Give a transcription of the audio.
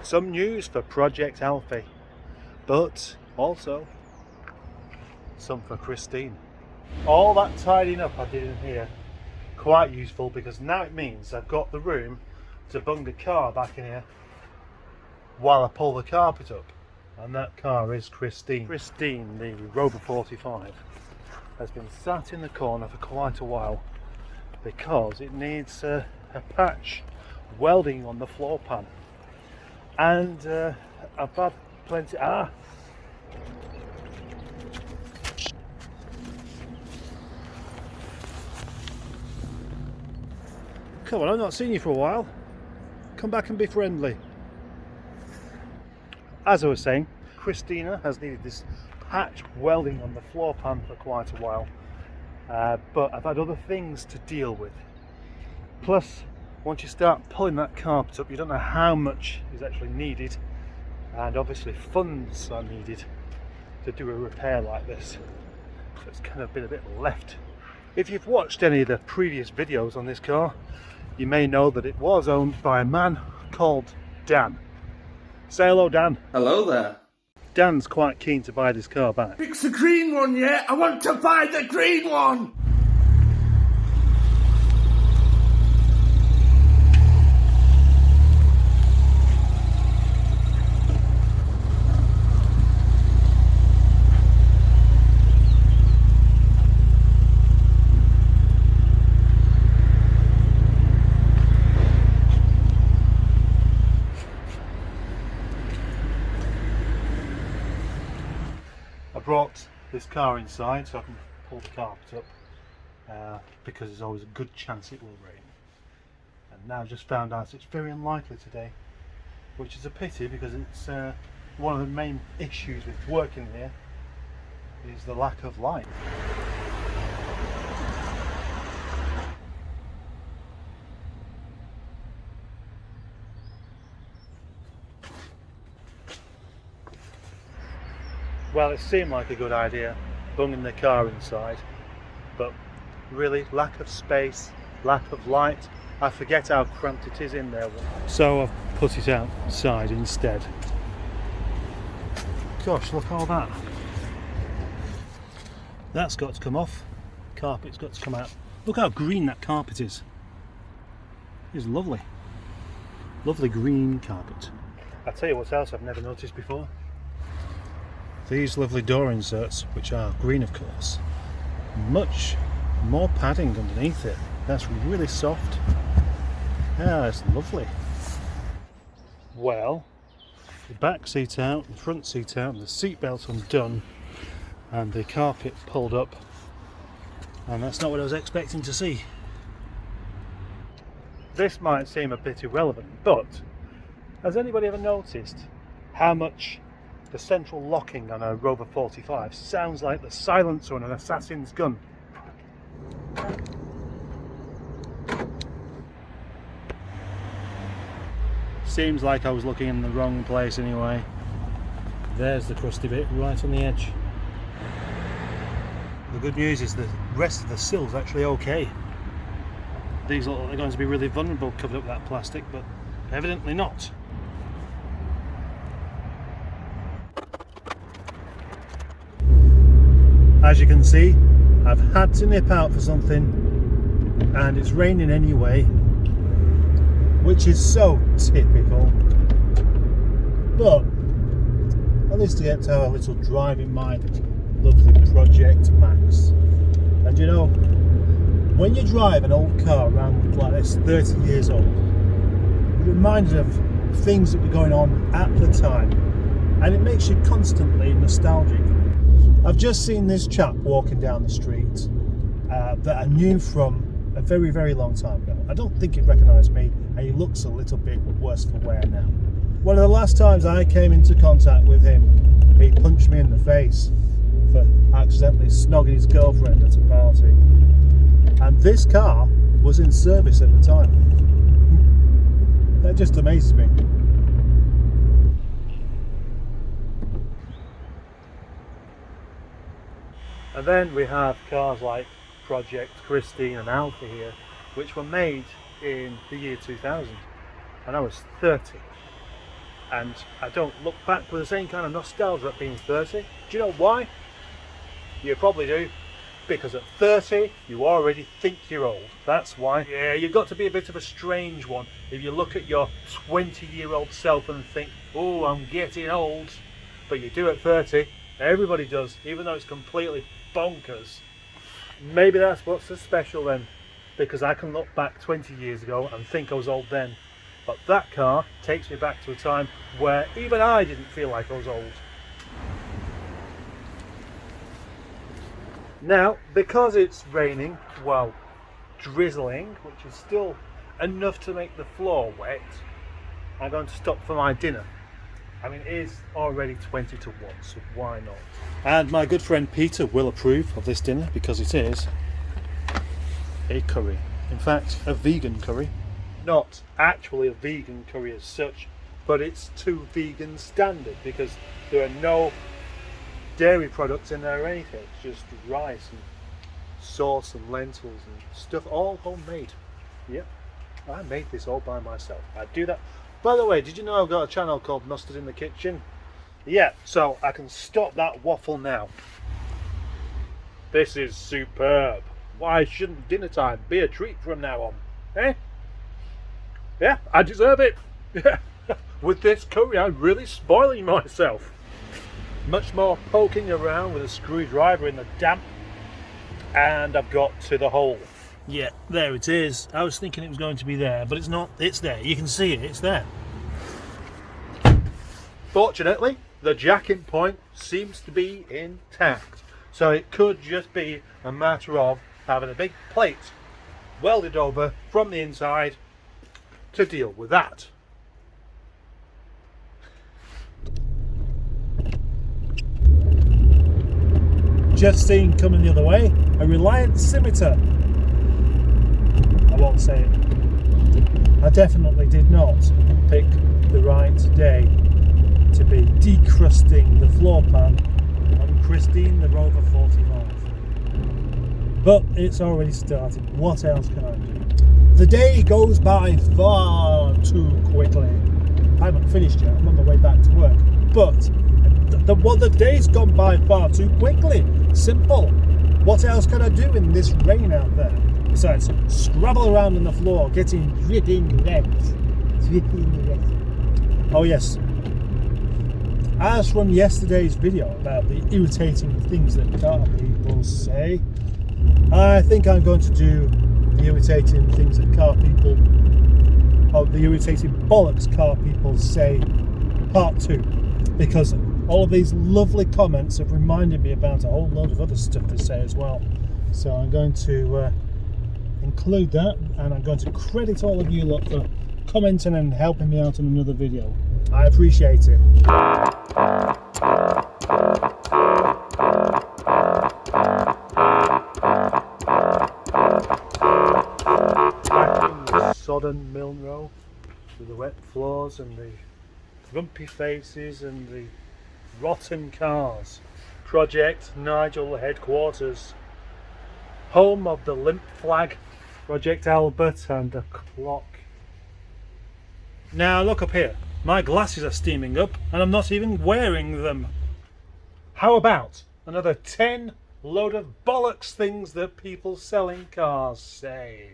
Some news for Project Alfie, but also some for Christine. All that tidying up I did in here, quite useful, because now it means I've got the room to bung the car back in here while I pull the carpet up. And that car is Christine. Christine, the Rover 45, has been sat in the corner for quite a while because it needs a patch welding on the floor pan. And I've had plenty. Come on, I've not seen you for a while. Come back and be friendly. As I was saying, Christina has needed this patch welding on the floor pan for quite a while, but I've had other things to deal with. Plus, once you start pulling that carpet up, you don't know how much is actually needed, and obviously funds are needed to do a repair like this. So it's kind of been a bit left. If you've watched any of the previous videos on this car, you may know that it was owned by a man called Dan. Say hello, Dan. Hello there. Dan's quite keen to buy this car back. Fix the green one, yeah? I want to buy the green one! I brought this car inside so I can pull the carpet up because there's always a good chance it will rain. And now I've just found out it's very unlikely today, which is a pity because it's one of the main issues with working here is the lack of light. Well, it seemed like a good idea, bunging the car inside, but really, lack of space, lack of light, I forget how cramped it is in there. So I've put it outside instead. Gosh, look at all that. That's got to come off, carpet's got to come out. Look how green that carpet is. It's lovely. Lovely green carpet. I'll tell you what else I've never noticed before. These lovely door inserts, which are green of course, much more padding underneath it. That's really soft. Yeah, it's lovely. Well, the back seat out, the front seat out, the seat belt undone, and the carpet pulled up, and that's not what I was expecting to see. This might seem a bit irrelevant, but has anybody ever noticed how much the central locking on a Rover 45 sounds like the silencer on an assassin's gun? Seems like I was looking in the wrong place anyway. There's the crusty bit right on the edge. The good news is the rest of the sill's actually okay. These look like they're going to be really vulnerable covered up with that plastic, but evidently not. As you can see, I've had to nip out for something, and it's raining anyway, which is so typical. But at least I get to have a little drive in my lovely Project Max. And you know, when you drive an old car around like this, 30 years old, you're reminded of things that were going on at the time, and it makes you constantly nostalgic. I've just seen this chap walking down the street that I knew from a very, very long time ago. I don't think he'd recognise me, and he looks a little bit worse for wear now. One of the last times I came into contact with him, he punched me in the face for accidentally snogging his girlfriend at a party. And this car was in service at the time. That just amazes me. And then we have cars like Project Christine and Alfie here, which were made in the year 2000, and I was 30. and I don't look back with the same kind of nostalgia at being 30. Do you know why? You probably do. Because at 30, you already think you're old. That's why. Yeah, you've got to be a bit of a strange one if you look at your 20-year-old self and think, oh, I'm getting old. But you do at 30. Everybody does, even though it's completely bonkers. Maybe that's what's so special then. Because I can look back 20 years ago and think I was old then. But that car takes me back to a time where even I didn't feel like I was old. Now, because it's raining, well, drizzling, which is still enough to make the floor wet, I'm going to stop for my dinner. I mean, it is already 20 to 1, so why not? And my good friend Peter will approve of this dinner because it is a curry. In fact, a vegan curry. Not actually a vegan curry as such, but it's to vegan standard because there are no dairy products in there or anything. It's just rice and sauce and lentils and stuff, all homemade. Yep, I made this all by myself. I do that. By the way, did you know I've got a channel called Mustard in the Kitchen? Yeah, so I can stop that waffle now. This is superb. Why shouldn't dinner time be a treat from now on? Eh? Yeah, I deserve it. With this curry, I'm really spoiling myself. Much more poking around with a screwdriver in the damp, and I've got to the hole. Yeah, there it is. I was thinking it was going to be there, but it's not. It's there. You can see it. It's there. Fortunately, the jacking point seems to be intact, so it could just be a matter of having a big plate welded over from the inside to deal with that. Just seen coming the other way, a Reliant scimitar. I won't say it. I definitely did not pick the right day to be decrusting the floor pan on Christine the Rover 45. But it's already started. What else can I do? The day goes by far too quickly. I haven't finished yet. I'm on my way back to work. But the day's gone by far too quickly. Simple. What else can I do in this rain out there? Besides, scrabble around on the floor, getting dripping wet. Dripping wet. Oh yes. As from yesterday's video about the irritating things that car people say, I think I'm going to do the irritating things that car people, or the irritating bollocks car people say, part 2. Because all of these lovely comments have reminded me about a whole load of other stuff they say as well. So I'm going to include that, and I'm going to credit all of you lot for commenting and helping me out in another video. I appreciate it. Sodden Milnrow with the wet floors and the grumpy faces and the rotten cars. Project Nigel headquarters, home of the limp flag, Project Albert, and a clock. Now look up here, my glasses are steaming up and I'm not even wearing them. How about another 10 load of bollocks things that people selling cars say?